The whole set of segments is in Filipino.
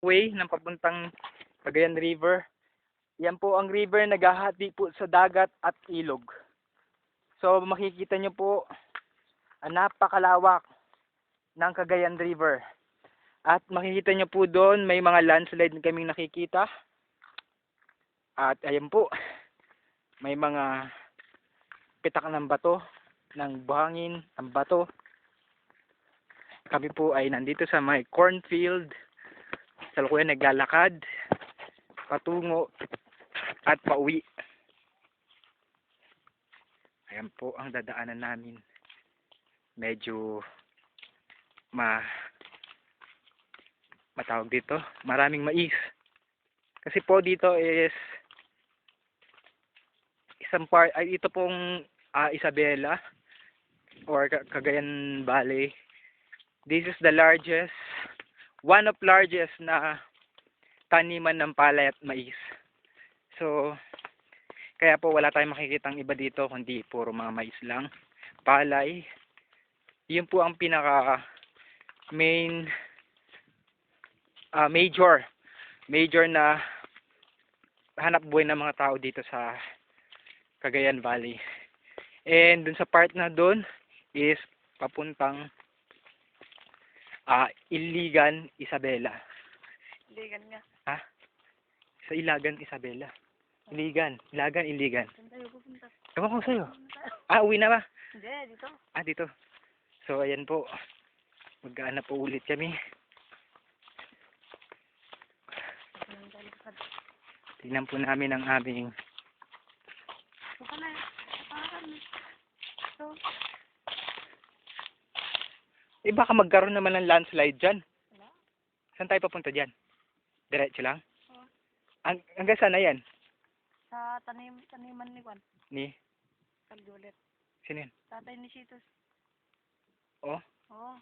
way ng papuntang Cagayan River. Yan po ang river naghahati po sa dagat at ilog. So makikita nyo po ang napakalawak ng Cagayan River. At makikita nyo po doon may mga landslide na kaming nakikita. At ayan po, may mga pitak ng bato, ng buhangin, ang bato. Kami po ay nandito sa may cornfield. Sa lukuyan naglalakad patungo at pauwi. Ayan po ang dadaanan namin. Medyo matawag dito, maraming mais. Kasi po dito is isang part ay ito pong Isabela or Cagayan Valley. This is the largest, one of largest na taniman ng palay at mais. So kaya po wala tayong makikitang iba dito kundi puro mga mais lang, palay. Yun po ang pinaka main major na hanap buhay ng mga tao dito sa Cagayan Valley. And dun sa part na dun is papuntang Iligan, Isabela. Iligan nga. Ha? Sa Ilagan, Isabela. Iligan. Saan tayo pupunta? Ewan ko sa'yo. Uwi na ba? Hindi, dito. Dito. So, ayan po. Mag-aana po ulit kami. Tingnan po namin ang aming Buka na. So, baka magkaroon naman ng landslide dyan. wala. Saan tayo papunta dyan? Diretso lang? Oo. Hanggang saan na yan? Sa taniman ni Juan. Ni? Kaldulit. Sino yan? Tatay ni Cheetos. Oh? Oo.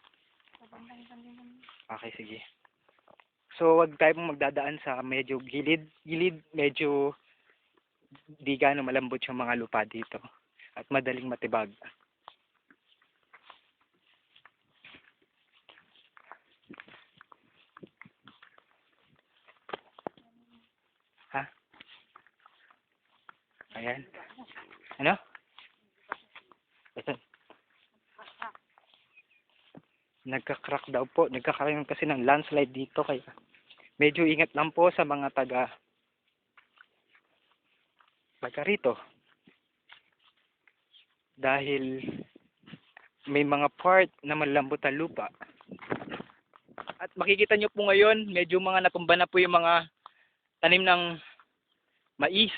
Sa bandang taniman. Okay, sige. So, wag tayo pong magdadaan sa medyo gilid, medyo di gaano malambot yung mga lupa dito. At madaling matibag. Ha? Ayan. Ano? Ito. Nagka-crack daw po. Nagkakaroon kasi ng landslide dito. Kaya medyo ingat lang po sa mga taga rito. Dahil may mga part na malambot ang lupa. At makikita nyo po ngayon, medyo mga natumba na po yung mga tanim ng mais.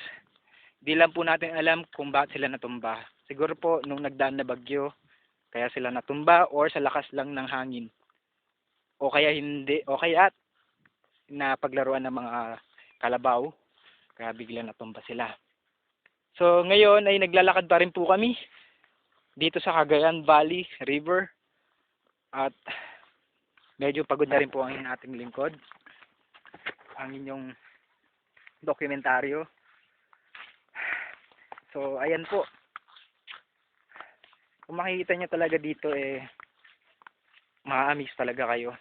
Di lang po natin alam kung bakit sila natumba. Siguro po nung nagdaan na bagyo, kaya sila natumba or sa lakas lang ng hangin. O kaya hindi, o kaya napaglaruan ng mga kalabaw, kaya bigla natumba sila. So ngayon ay naglalakad pa rin po kami dito sa Cagayan Valley River. At medyo pagod na rin po ang ating lingkod. Ang inyong dokumentaryo. So, ayan po. Kung makikita nyo talaga dito, ma-amaze talaga kayo.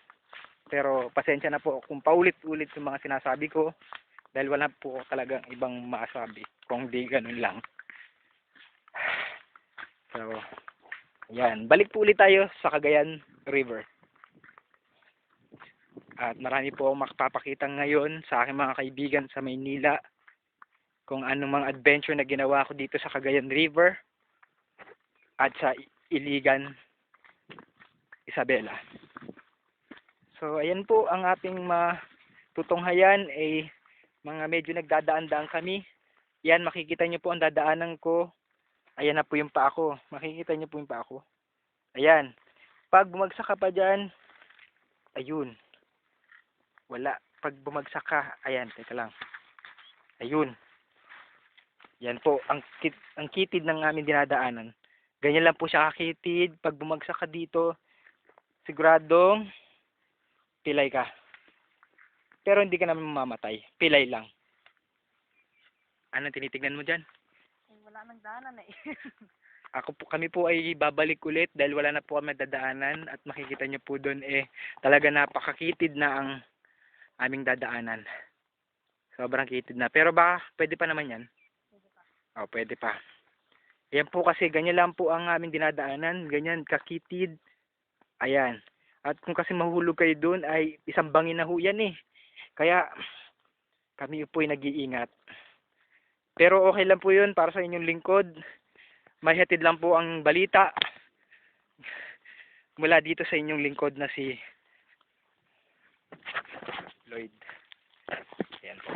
Pero, pasensya na po kung paulit-ulit yung mga sinasabi ko. Dahil wala po talagang ibang maasabi. Kung di ganun lang. So, ayan. Balik po ulit tayo sa Cagayan River. At marami po akong makapapakita ngayon sa aking mga kaibigan sa Maynila. Kung anong mga adventure na ginawa ko dito sa Cagayan River at sa Iligan, Isabela. So, ayan po ang ating matutunghayan ay mga medyo nagdadaan-daan kami. Yan, makikita nyo po ang dadaanan ko. Ayan na po yung paa ko. Makikita nyo po yung paa ko. Ayan. Pag bumagsak ka pa dyan, ayun. Wala. Pag bumagsak ka, ayan, teka lang. Ayun. Yan po, ang kitid ng aming dinadaanan. Ganyan lang po siya kakitid. Pag bumagsak ka dito, siguradong pilay ka. Pero hindi ka naman mamamatay. Pilay lang. Anong tinitignan mo dyan? Wala nang daanan eh. Kami po ay babalik ulit dahil wala na po kami dadaanan at makikita nyo po doon talaga napakakitid na ang aming dadaanan. Sobrang kitid na. Pero baka pwede pa naman yan. O, pwede pa. Yan po kasi, ganyan lang po ang aming dinadaanan. Ganyan, kakitid. Ayan. At kung kasi mahulog kayo doon, ay isang bangin na ho yan eh. Kaya, kami po ay nag-iingat. Pero okay lang po yun para sa inyong lingkod. May hatid lang po ang balita mula dito sa inyong lingkod na si Lloyd. Ayan po.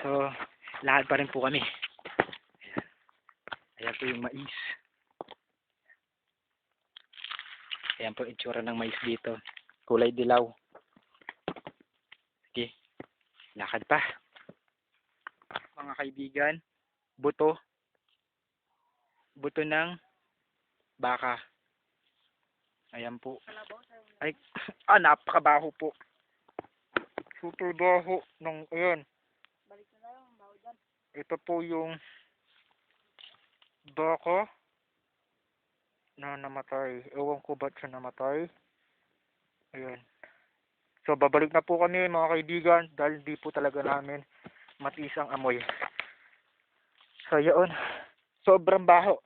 So, lahat pa rin po kami. Ayan po yung mais. Ayan po itsura ng mais dito. Kulay dilaw. Sige. Lakad pa. Mga kaibigan, buto. Buto ng baka. Ayan po. Kalabaw sa'yo. Ay, napakabaho po. Super baho ng, ayan. Balik na tayo, ang baho dyan. Ito po yung baka na namatay. Ewan ko ba't siya namatay. Ayan. So, babalik na po kami mga kaibigan dahil di po talaga namin matiis ang amoy. So, yun. Sobrang baho.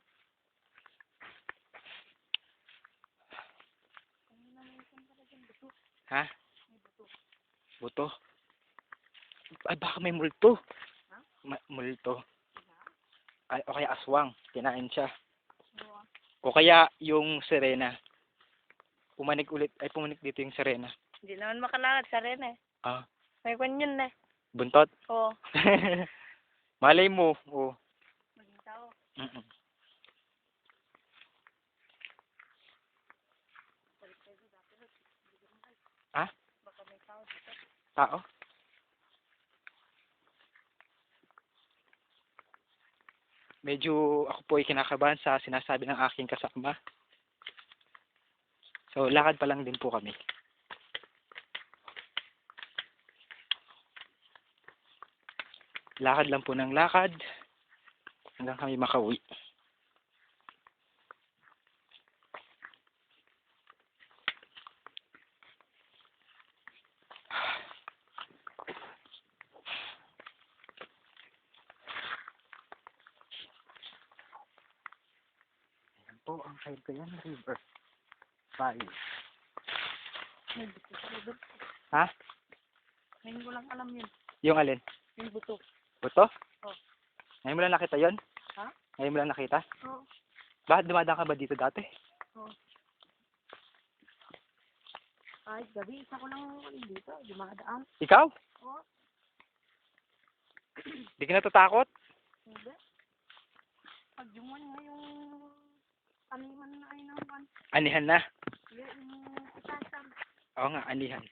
Ha? Buto? Ay, baka may multo. Multo. Ay, o kaya aswang. Kinain siya. O kaya yung sirena. Pumanik dito yung sirena. Hindi naman makalakad sa rin eh. Ah, May kanyan eh. buntot. Oo. Malay mo. Oh. Maging tao. Mm-mm. Ah? Baka may tao dito. Tao? Medyo ako po ay kinakabahan sa sinasabi ng aking kasama. So, lakad pa lang din po kami. Lakad lang po ng lakad hanggang kami makauwi. Ayan po ang Cagayan River. Bye. May buto sa doon. Ha? Ngayon ko lang alam yun. Yung alin? Yung buto. Buto? Oo. Ngayon mo lang nakita yon? Ha? Ngayon mo lang nakita? Oo. Bakit dumadaan ka ba dito dati? Oo. Ay, gabi, isa ko lang dito. Dumadaan. Ikaw? Oo. Di ka natatakot? Hindi. Pag yumuan nga yung taniman na ay naman. Anihan na. Yung itasan. Oo nga, anihan.